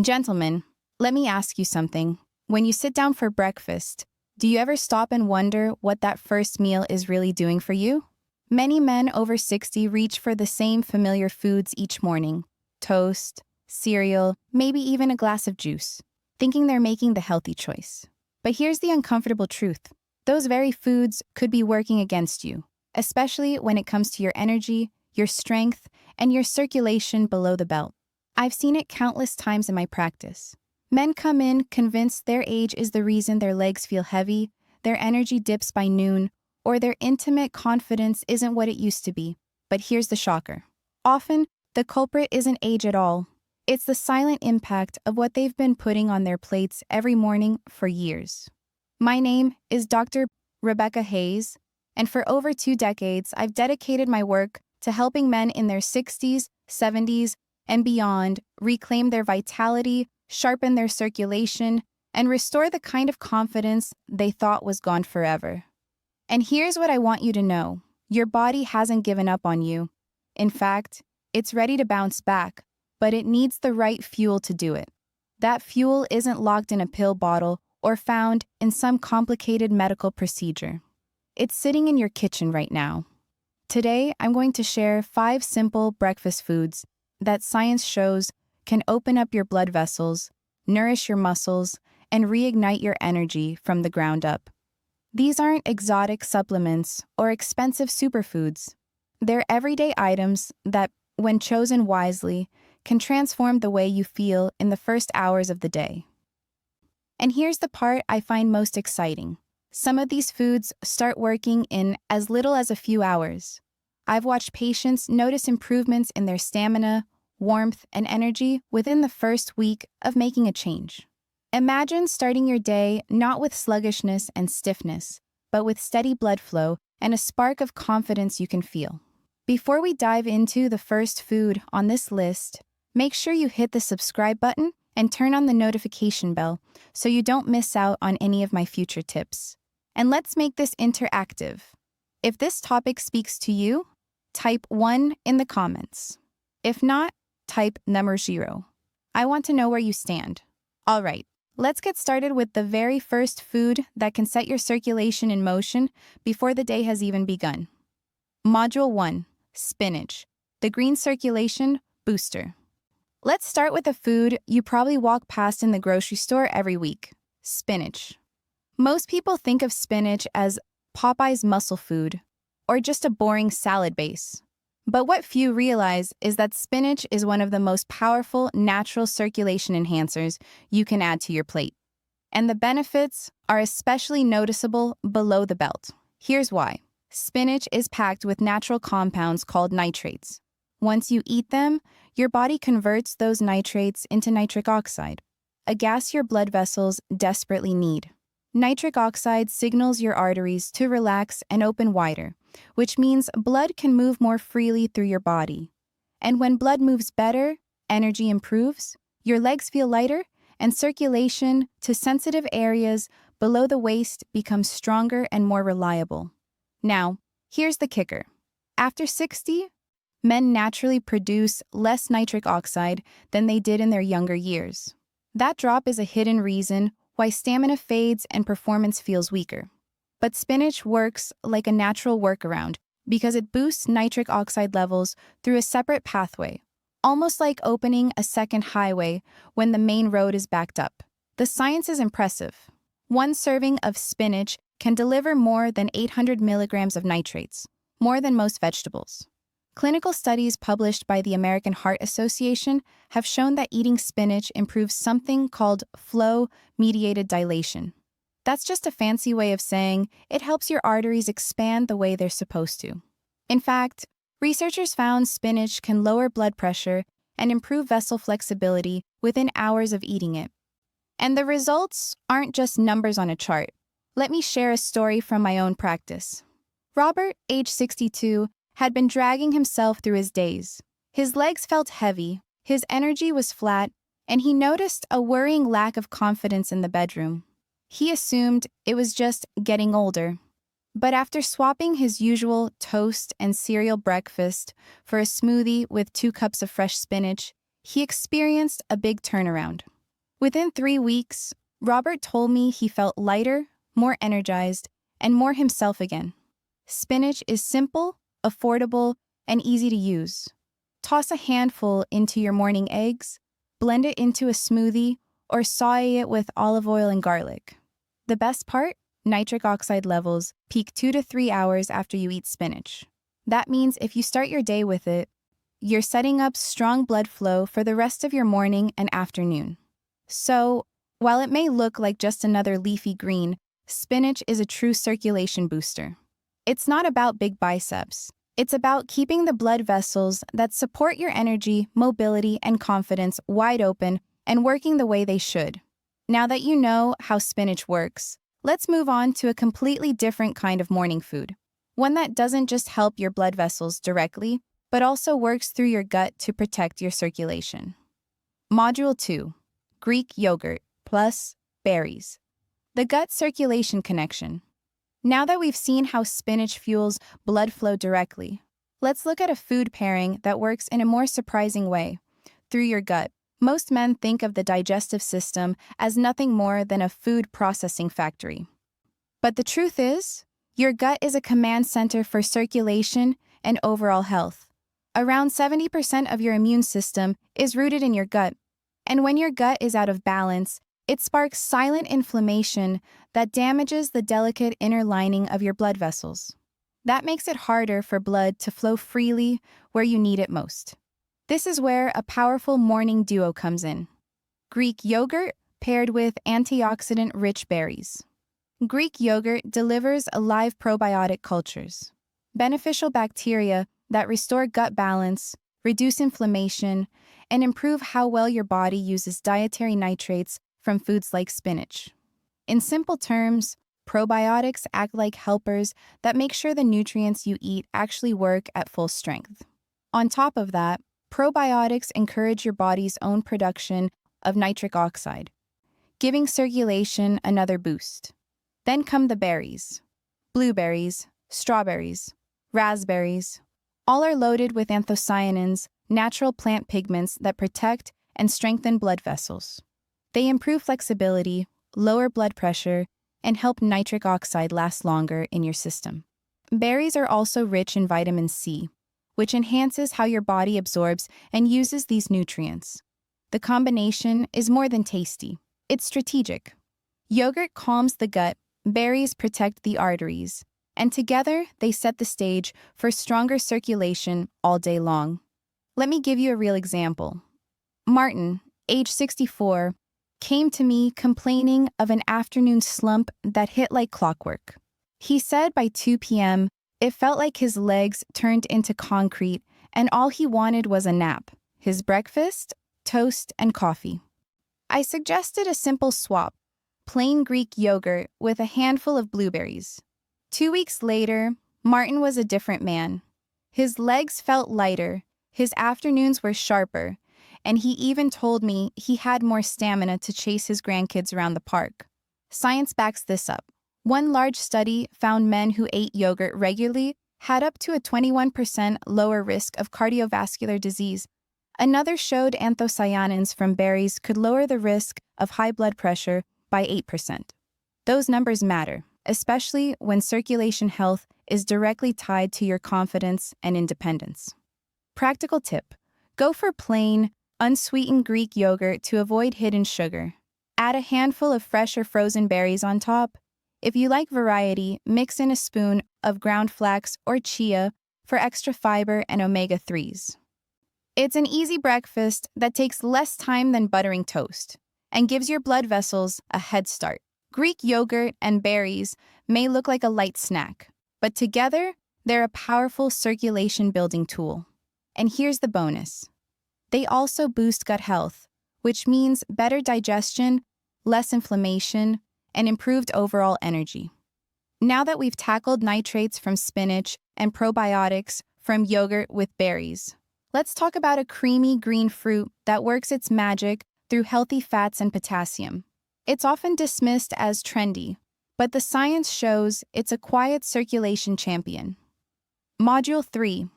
Gentlemen, let me ask you something. When you sit down for breakfast, do you ever stop and wonder what that first meal is really doing for you? Many men over 60 reach for the same familiar foods each morning: toast, cereal, maybe even a glass of juice, thinking they're making the healthy choice. But here's the uncomfortable truth. Those very foods could be working against you, especially when it comes to your energy, your strength, and your circulation below the belt. I've seen it countless times in my practice. Men come in convinced their age is the reason their legs feel heavy, their energy dips by noon, or their intimate confidence isn't what it used to be. But here's the shocker. Often, the culprit isn't age at all. It's the silent impact of what they've been putting on their plates every morning for years. My name is Dr. Rebecca Hayes, and for over 2 decades, I've dedicated my work to helping men in their 60s, 70s, and beyond reclaim their vitality, sharpen their circulation, and restore the kind of confidence they thought was gone forever. And here's what I want you to know. Your body hasn't given up on you. In fact, it's ready to bounce back, but it needs the right fuel to do it. That fuel isn't locked in a pill bottle or found in some complicated medical procedure. It's sitting in your kitchen right now. Today, I'm going to share 5 simple breakfast foods that science shows can open up your blood vessels, nourish your muscles, and reignite your energy from the ground up. These aren't exotic supplements or expensive superfoods. They're everyday items that, when chosen wisely, can transform the way you feel in the first hours of the day. And here's the part I find most exciting. Some of these foods start working in as little as a few hours. I've watched patients notice improvements in their stamina, warmth, and energy within the first week of making a change. Imagine starting your day not with sluggishness and stiffness, but with steady blood flow and a spark of confidence you can feel. Before we dive into the first food on this list, make sure you hit the subscribe button and turn on the notification bell so you don't miss out on any of my future tips. And let's make this interactive. If this topic speaks to you, type 1 in the comments. If not, type number 0. I want to know where you stand. All right, let's get started with the very first food that can set your circulation in motion before the day has even begun. Module 1, spinach, the green circulation booster. Let's start with a food you probably walk past in the grocery store every week: spinach. Most people think of spinach as Popeye's muscle food, or just a boring salad base. But what few realize is that spinach is one of the most powerful natural circulation enhancers you can add to your plate. And the benefits are especially noticeable below the belt. Here's why. Spinach is packed with natural compounds called nitrates. Once you eat them, your body converts those nitrates into nitric oxide, a gas your blood vessels desperately need. Nitric oxide signals your arteries to relax and open wider, which means blood can move more freely through your body. And when blood moves better, energy improves, your legs feel lighter, and circulation to sensitive areas below the waist becomes stronger and more reliable. Now, here's the kicker. After 60, men naturally produce less nitric oxide than they did in their younger years. That drop is a hidden reason why stamina fades and performance feels weaker. But spinach works like a natural workaround because it boosts nitric oxide levels through a separate pathway, almost like opening a second highway when the main road is backed up. The science is impressive. One serving of spinach can deliver more than 800 milligrams of nitrates, more than most vegetables. Clinical studies published by the American Heart Association have shown that eating spinach improves something called flow-mediated dilation. That's just a fancy way of saying it helps your arteries expand the way they're supposed to. In fact, researchers found spinach can lower blood pressure and improve vessel flexibility within hours of eating it. And the results aren't just numbers on a chart. Let me share a story from my own practice. Robert, age 62, had been dragging himself through his days. His legs felt heavy, his energy was flat, and he noticed a worrying lack of confidence in the bedroom. He assumed it was just getting older. But after swapping his usual toast and cereal breakfast for a smoothie with 2 cups of fresh spinach, he experienced a big turnaround. Within 3 weeks, Robert told me he felt lighter, more energized, and more himself again. Spinach is simple, affordable, and easy to use. Toss a handful into your morning eggs, blend it into a smoothie, or saute it with olive oil and garlic. The best part? Nitric oxide levels peak 2 to 3 hours after you eat spinach. That means if you start your day with it, you're setting up strong blood flow for the rest of your morning and afternoon. So, while it may look like just another leafy green, spinach is a true circulation booster. It's not about big biceps. It's about keeping the blood vessels that support your energy, mobility, and confidence wide open and working the way they should. Now that you know how spinach works, let's move on to a completely different kind of morning food. One that doesn't just help your blood vessels directly, but also works through your gut to protect your circulation. Module 2. Greek yogurt plus berries. The gut circulation connection. Now that we've seen how spinach fuels blood flow directly, let's look at a food pairing that works in a more surprising way. Through your gut. Most men think of the digestive system as nothing more than a food processing factory. But the truth is, your gut is a command center for circulation and overall health. Around 70% of your immune system is rooted in your gut, and when your gut is out of balance, it sparks silent inflammation that damages the delicate inner lining of your blood vessels. That makes it harder for blood to flow freely where you need it most. This is where a powerful morning duo comes in. Greek yogurt paired with antioxidant-rich berries. Greek yogurt delivers alive probiotic cultures, beneficial bacteria that restore gut balance, reduce inflammation, and improve how well your body uses dietary nitrates from foods like spinach. In simple terms, probiotics act like helpers that make sure the nutrients you eat actually work at full strength. On top of that, probiotics encourage your body's own production of nitric oxide, giving circulation another boost. Then come the berries. Blueberries, strawberries, raspberries. All are loaded with anthocyanins, natural plant pigments that protect and strengthen blood vessels. They improve flexibility, lower blood pressure, and help nitric oxide last longer in your system. Berries are also rich in vitamin C, which enhances how your body absorbs and uses these nutrients. The combination is more than tasty. It's strategic. Yogurt calms the gut, berries protect the arteries, and together they set the stage for stronger circulation all day long. Let me give you a real example. Martin, age 64, came to me complaining of an afternoon slump that hit like clockwork. He said by 2 p.m., it felt like his legs turned into concrete and all he wanted was a nap, his breakfast, toast, and coffee. I suggested a simple swap, plain Greek yogurt with a handful of blueberries. 2 weeks later, Martin was a different man. His legs felt lighter, his afternoons were sharper, and he even told me he had more stamina to chase his grandkids around the park. Science backs this up. One large study found men who ate yogurt regularly had up to a 21% lower risk of cardiovascular disease. Another showed anthocyanins from berries could lower the risk of high blood pressure by 8%. Those numbers matter, especially when circulation health is directly tied to your confidence and independence. Practical tip: go for plain, unsweetened Greek yogurt to avoid hidden sugar. Add a handful of fresh or frozen berries on top. If you like variety, mix in a spoon of ground flax or chia for extra fiber and omega-3s. It's an easy breakfast that takes less time than buttering toast and gives your blood vessels a head start. Greek yogurt and berries may look like a light snack, but together, they're a powerful circulation-building tool. And here's the bonus. They also boost gut health, which means better digestion, less inflammation, and improved overall energy. Now that we've tackled nitrates from spinach and probiotics from yogurt with berries, let's talk about a creamy green fruit that works its magic through healthy fats and potassium. It's often dismissed as trendy, but the science shows it's a quiet circulation champion. Module 3.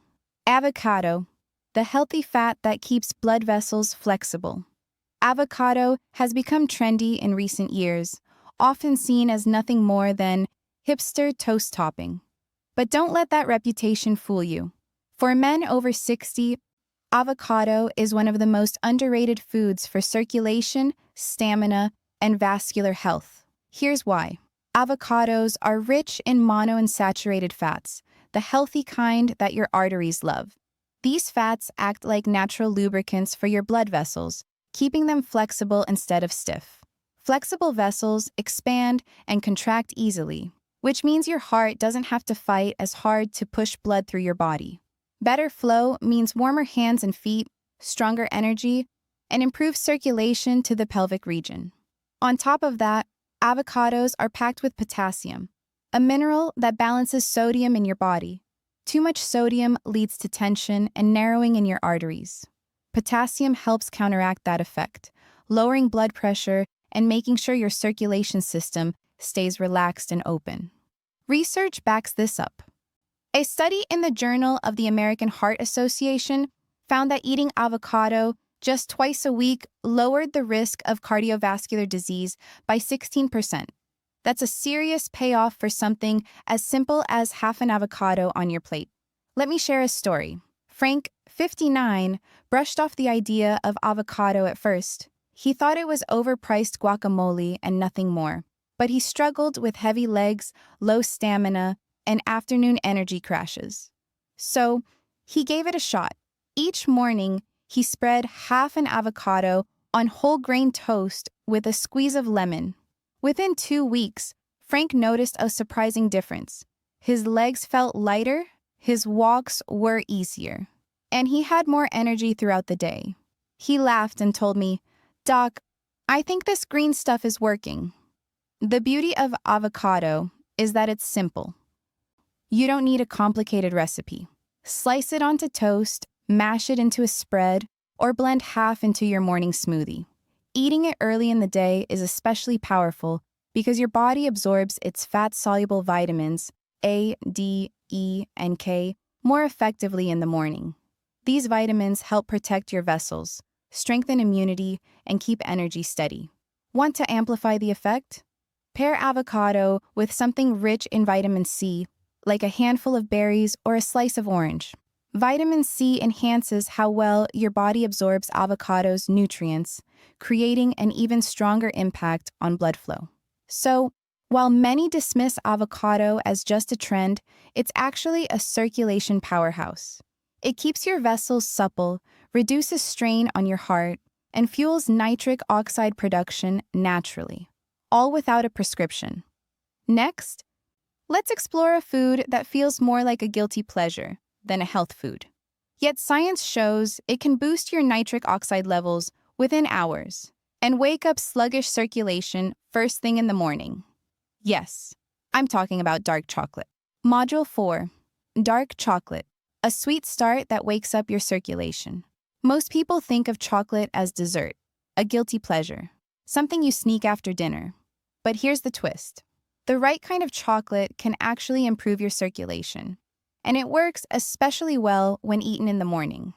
Avocado. the healthy fat that keeps blood vessels flexible. Avocado has become trendy in recent years, often seen as nothing more than hipster toast topping. But don't let that reputation fool you. For men over 60, avocado is one of the most underrated foods for circulation, stamina, and vascular health. Here's why. Avocados are rich in monounsaturated fats, the healthy kind that your arteries love. These fats act like natural lubricants for your blood vessels, keeping them flexible instead of stiff. Flexible vessels expand and contract easily, which means your heart doesn't have to fight as hard to push blood through your body. Better flow means warmer hands and feet, stronger energy, and improved circulation to the pelvic region. On top of that, avocados are packed with potassium, a mineral that balances sodium in your body. Too much sodium leads to tension and narrowing in your arteries. Potassium helps counteract that effect, lowering blood pressure and making sure your circulation system stays relaxed and open. Research backs this up. A study in the Journal of the American Heart Association found that eating avocado just twice a week lowered the risk of cardiovascular disease by 16%. That's a serious payoff for something as simple as half an avocado on your plate. Let me share a story. Frank, 59, brushed off the idea of avocado at first. He thought it was overpriced guacamole and nothing more. But he struggled with heavy legs, low stamina, and afternoon energy crashes. So, he gave it a shot. Each morning, he spread half an avocado on whole grain toast with a squeeze of lemon. Within 2 weeks, Frank noticed a surprising difference. His legs felt lighter, his walks were easier, and he had more energy throughout the day. He laughed and told me, "Doc, I think this green stuff is working." The beauty of avocado is that it's simple. You don't need a complicated recipe. Slice it onto toast, mash it into a spread, or blend half into your morning smoothie. Eating it early in the day is especially powerful because your body absorbs its fat-soluble vitamins, A, D, E, and K, more effectively in the morning. These vitamins help protect your vessels, strengthen immunity, and keep energy steady. Want to amplify the effect? Pair avocado with something rich in vitamin C, like a handful of berries or a slice of orange. Vitamin C enhances how well your body absorbs avocado's nutrients, creating an even stronger impact on blood flow. So, while many dismiss avocado as just a trend, it's actually a circulation powerhouse. It keeps your vessels supple, reduces strain on your heart, and fuels nitric oxide production naturally, all without a prescription. Next, let's explore a food that feels more like a guilty pleasure than a health food. Yet science shows it can boost your nitric oxide levels within hours and wake up sluggish circulation first thing in the morning. Yes, I'm talking about dark chocolate. Module 4. Dark chocolate, a sweet start that wakes up your circulation. Most people think of chocolate as dessert, a guilty pleasure, something you sneak after dinner. But here's the twist. The right kind of chocolate can actually improve your circulation, and it works especially well when eaten in the morning.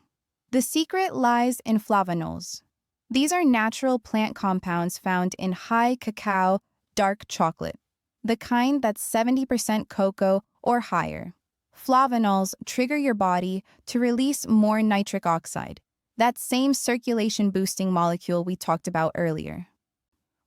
The secret lies in flavonols. These are natural plant compounds found in high cacao dark chocolate, the kind that's 70% cocoa or higher. Flavonols trigger your body to release more nitric oxide, that same circulation-boosting molecule we talked about earlier.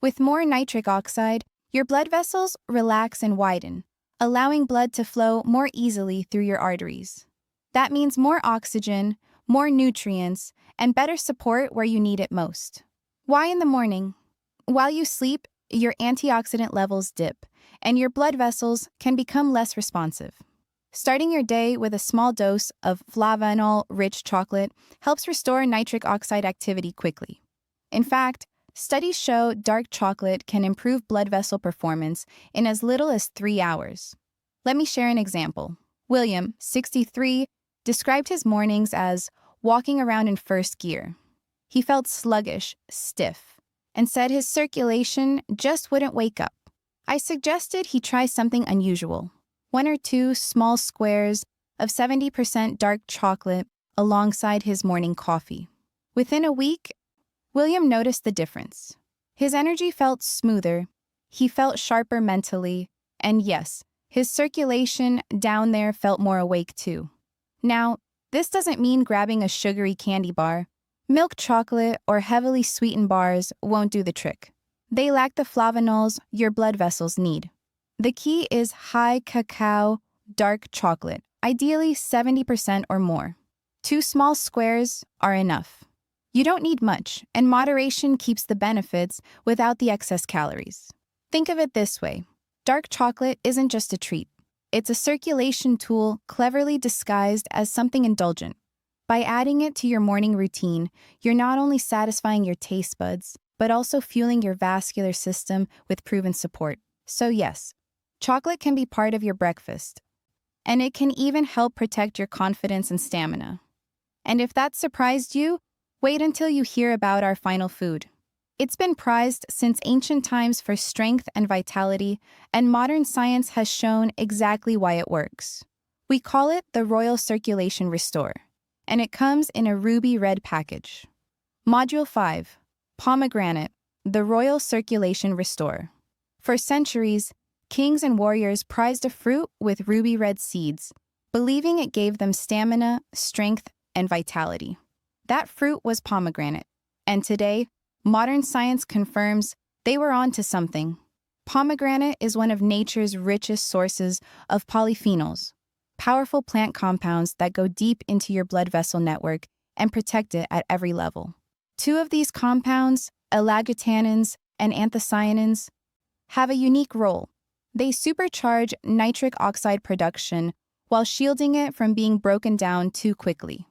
With more nitric oxide, your blood vessels relax and widen, allowing blood to flow more easily through your arteries. That means more oxygen, more nutrients, and better support where you need it most. Why in the morning? While you sleep, your antioxidant levels dip, and your blood vessels can become less responsive. Starting your day with a small dose of flavanol-rich chocolate helps restore nitric oxide activity quickly. In fact, studies show dark chocolate can improve blood vessel performance in as little as 3 hours. Let me share an example. William, 63, described his mornings as walking around in first gear. He felt sluggish, stiff, and said his circulation just wouldn't wake up. I suggested he try something unusual. 1 or 2 small squares of 70% dark chocolate alongside his morning coffee. Within a week, William noticed the difference. His energy felt smoother, he felt sharper mentally, and yes, his circulation down there felt more awake too. Now, this doesn't mean grabbing a sugary candy bar. Milk chocolate or heavily sweetened bars won't do the trick. They lack the flavonols your blood vessels need. The key is high cacao, dark chocolate, ideally 70% or more. 2 small squares are enough. You don't need much, and moderation keeps the benefits without the excess calories. Think of it this way. Dark chocolate isn't just a treat. It's a circulation tool cleverly disguised as something indulgent. By adding it to your morning routine, you're not only satisfying your taste buds, but also fueling your vascular system with proven support. So yes, chocolate can be part of your breakfast, and it can even help protect your confidence and stamina. And if that surprised you, wait until you hear about our final food. It's been prized since ancient times for strength and vitality, and modern science has shown exactly why it works. We call it the Royal Circulation Restore, and it comes in a ruby red package. Module 5. Pomegranate, the Royal Circulation Restore. For centuries, kings and warriors prized a fruit with ruby red seeds, believing it gave them stamina, strength, and vitality. That fruit was pomegranate, and today, modern science confirms they were onto something. Pomegranate is one of nature's richest sources of polyphenols, powerful plant compounds that go deep into your blood vessel network and protect it at every level. 2 of these compounds, allagitannins and anthocyanins, have a unique role. They supercharge nitric oxide production while shielding it from being broken down too quickly.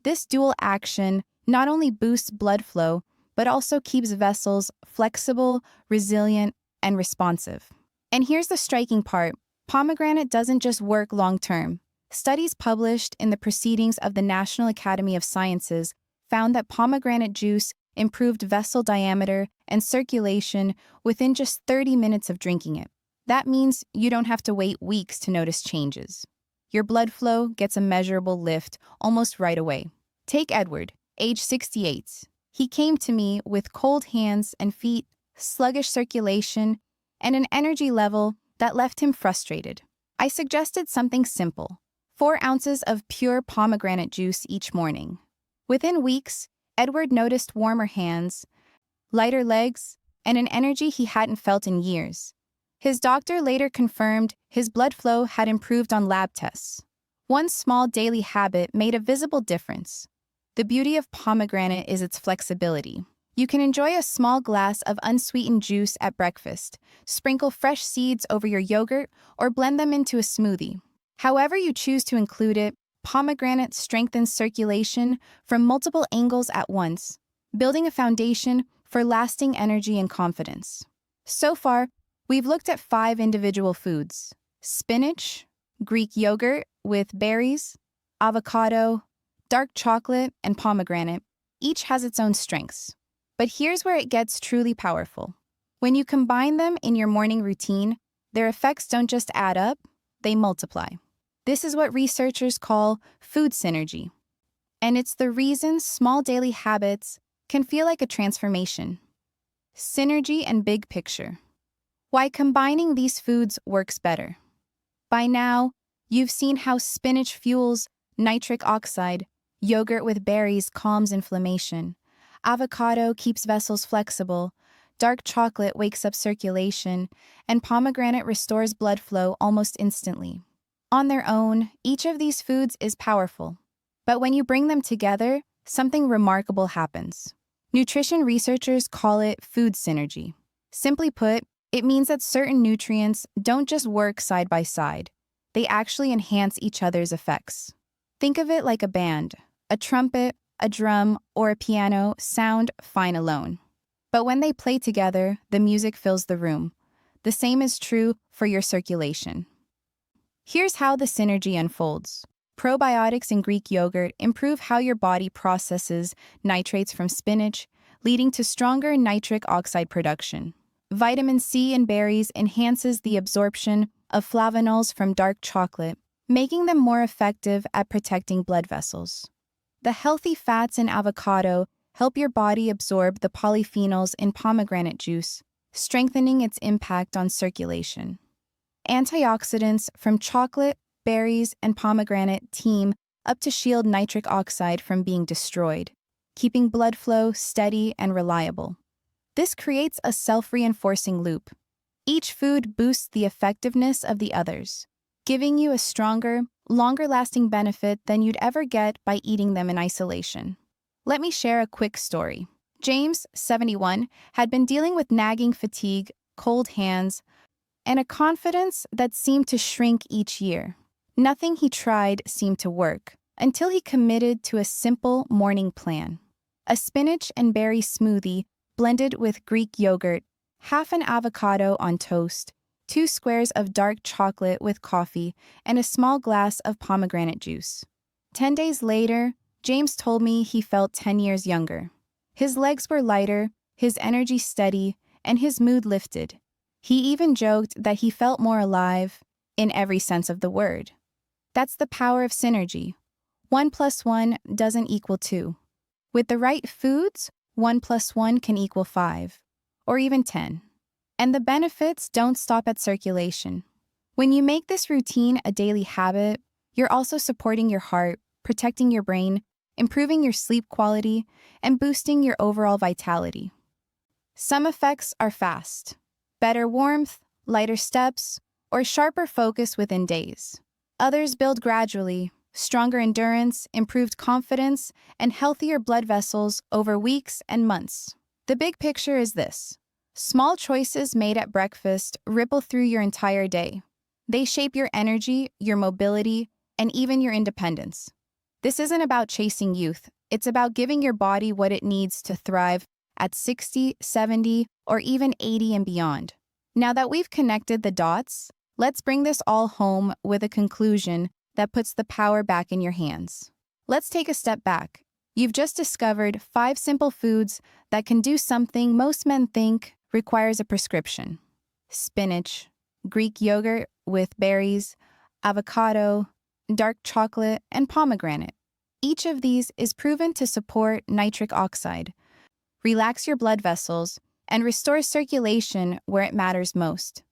This dual action not only boosts blood flow, but also keeps vessels flexible, resilient, and responsive. And here's the striking part. Pomegranate doesn't just work long-term. Studies published in the Proceedings of the National Academy of Sciences found that pomegranate juice improved vessel diameter and circulation within just 30 minutes of drinking it. That means you don't have to wait weeks to notice changes. Your blood flow gets a measurable lift almost right away. Take Edward, age 68. He came to me with cold hands and feet, sluggish circulation, and an energy level that left him frustrated. I suggested something simple: 4 ounces of pure pomegranate juice each morning. Within weeks, Edward noticed warmer hands, lighter legs, and an energy he hadn't felt in years. His doctor later confirmed his blood flow had improved on lab tests. One small daily habit made a visible difference. The beauty of pomegranate is its flexibility. You can enjoy a small glass of unsweetened juice at breakfast, sprinkle fresh seeds over your yogurt, or blend them into a smoothie. However you choose to include it, pomegranate strengthens circulation from multiple angles at once, building a foundation for lasting energy and confidence. So far, we've looked at 5 individual foods: spinach, Greek yogurt with berries, avocado, dark chocolate, and pomegranate. Each has its own strengths. But here's where it gets truly powerful. When you combine them in your morning routine, their effects don't just add up, they multiply. This is what researchers call food synergy. And it's the reason small daily habits can feel like a transformation. Synergy and big picture. Why combining these foods works better. By now, you've seen how spinach fuels nitric oxide, yogurt with berries calms inflammation, avocado keeps vessels flexible, dark chocolate wakes up circulation, and pomegranate restores blood flow almost instantly. On their own, each of these foods is powerful. But when you bring them together, something remarkable happens. Nutrition researchers call it food synergy. Simply put, it means that certain nutrients don't just work side by side. They actually enhance each other's effects. Think of it like a band. A trumpet, a drum, or a piano sound fine alone. But when they play together, the music fills the room. The same is true for your circulation. Here's how the synergy unfolds. Probiotics in Greek yogurt improve how your body processes nitrates from spinach, leading to stronger nitric oxide production. Vitamin C in berries enhances the absorption of flavonols from dark chocolate, making them more effective at protecting blood vessels. The healthy fats in avocado help your body absorb the polyphenols in pomegranate juice, strengthening its impact on circulation. Antioxidants from chocolate, berries, and pomegranate team up to shield nitric oxide from being destroyed, keeping blood flow steady and reliable. This creates a self-reinforcing loop. Each food boosts the effectiveness of the others, giving you a stronger, longer-lasting benefit than you'd ever get by eating them in isolation. Let me share a quick story. James, 71, had been dealing with nagging fatigue, cold hands, and a confidence that seemed to shrink each year. Nothing he tried seemed to work until he committed to a simple morning plan. A spinach and berry smoothie blended with Greek yogurt, half an avocado on toast, 2 squares of dark chocolate with coffee, and a small glass of pomegranate juice. 10 days later, James told me he felt 10 years younger. His legs were lighter, his energy steady, and his mood lifted. He even joked that he felt more alive, in every sense of the word. That's the power of synergy. 1 + 1 doesn't equal 2. With the right foods, 1 + 1 can equal 5, or even 10. And the benefits don't stop at circulation. When you make this routine a daily habit, you're also supporting your heart, protecting your brain, improving your sleep quality, and boosting your overall vitality. Some effects are fast. Better warmth, lighter steps, or sharper focus within days. Others build gradually, stronger endurance, improved confidence, and healthier blood vessels over weeks and months. The big picture is this. Small choices made at breakfast ripple through your entire day. They shape your energy, your mobility, and even your independence. This isn't about chasing youth. It's about giving your body what it needs to thrive at 60, 70, or even 80 and beyond. Now that we've connected the dots, let's bring this all home with a conclusion that puts the power back in your hands. Let's take a step back. You've just discovered 5 simple foods that can do something most men think requires a prescription. Spinach, Greek yogurt with berries, avocado, dark chocolate, and pomegranate. Each of these is proven to support nitric oxide, relax your blood vessels, and restore circulation where it matters most.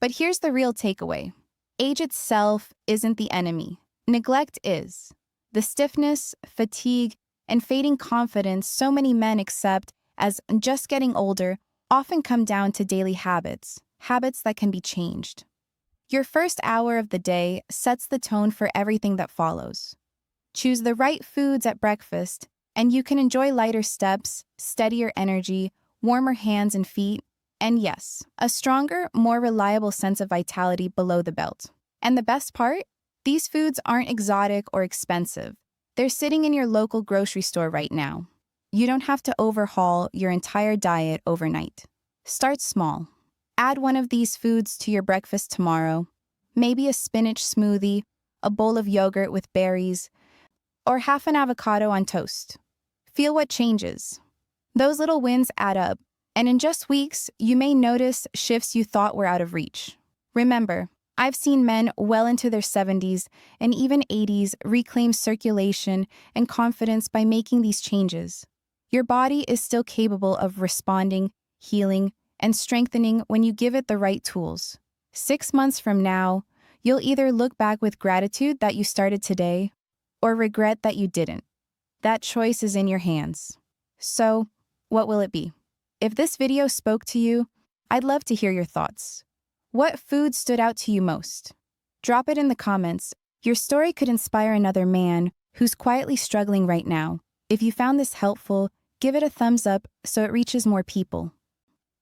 But here's the real takeaway. Age itself isn't the enemy. Neglect is. The stiffness, fatigue, and fading confidence so many men accept as just getting older often come down to daily habits that can be changed. Your first hour of the day sets the tone for everything that follows. Choose the right foods at breakfast, and you can enjoy lighter steps, steadier energy, warmer hands and feet, and yes, a stronger, more reliable sense of vitality below the belt. And the best part? These foods aren't exotic or expensive. They're sitting in your local grocery store right now. You don't have to overhaul your entire diet overnight. Start small. Add one of these foods to your breakfast tomorrow, maybe a spinach smoothie, a bowl of yogurt with berries, or half an avocado on toast. Feel what changes. Those little wins add up, and in just weeks, you may notice shifts you thought were out of reach. Remember, I've seen men well into their 70s and even 80s reclaim circulation and confidence by making these changes. Your body is still capable of responding, healing, and strengthening when you give it the right tools. 6 months from now, you'll either look back with gratitude that you started today or regret that you didn't. That choice is in your hands. So, what will it be? If this video spoke to you, I'd love to hear your thoughts. What food stood out to you most? Drop it in the comments. Your story could inspire another man who's quietly struggling right now. If you found this helpful, give it a thumbs up so it reaches more people.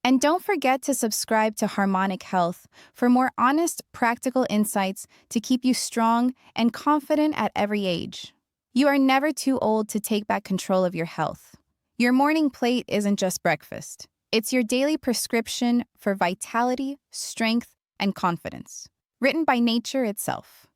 And don't forget to subscribe to Harmonic Health for more honest, practical insights to keep you strong and confident at every age. You are never too old to take back control of your health. Your morning plate isn't just breakfast. It's your daily prescription for vitality, strength, and confidence. Written by nature itself.